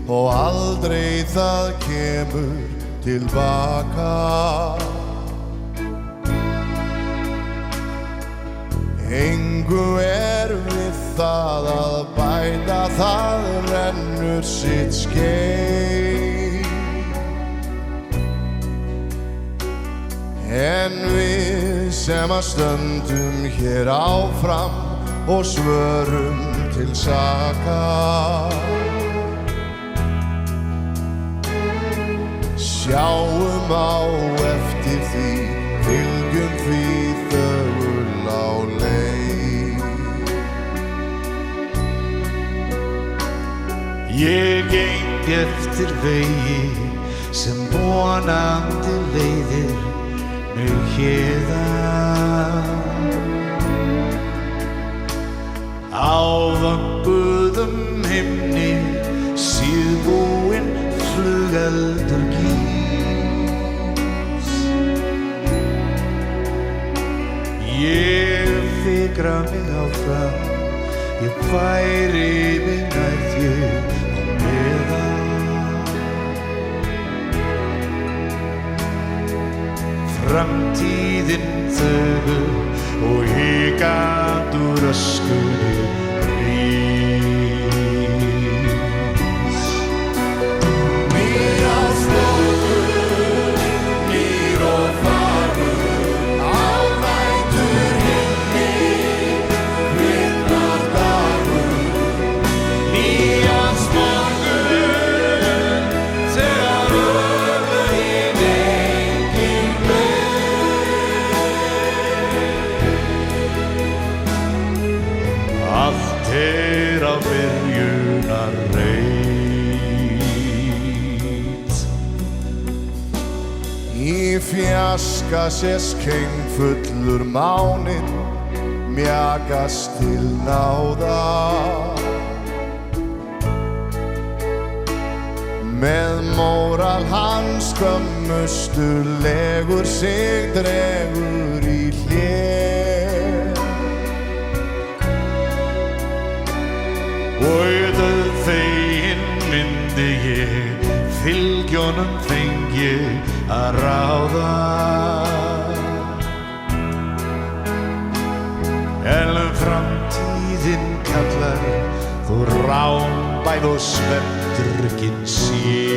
Og aldrei það kemur tilbaka. Engu við það að bæta, það rennur sitt skeið. En við sem að stöndum hér áfram og svörum til saka, sjáum á eftir því, fylgjum því þögul á leið. Ég geng eftir vegi sem vonandi leiðir mig héðan. Á vögguðum himni síðbúinn flugeldur gýs. Ég fikra mig áfram, ég færi mig nær þér á meðan. Framtíðin þögul og hikandi úr öskunni rís. Mýrar slókur, nýr og fagur, á nætur himni, kviknar dagur. Nýjans morgun, þegar örlögin engin beið. Allt á byrjunarreit. Í fjarska sést kengfullur máninn mjakast til náða. Með móral hans skömmustulegur sig dregur í hlé. Og dauðþeginn myndi ég fylgjónum fengi að ráða. En framtíðin kallar þó rámbæð og svefndrukkinn sé.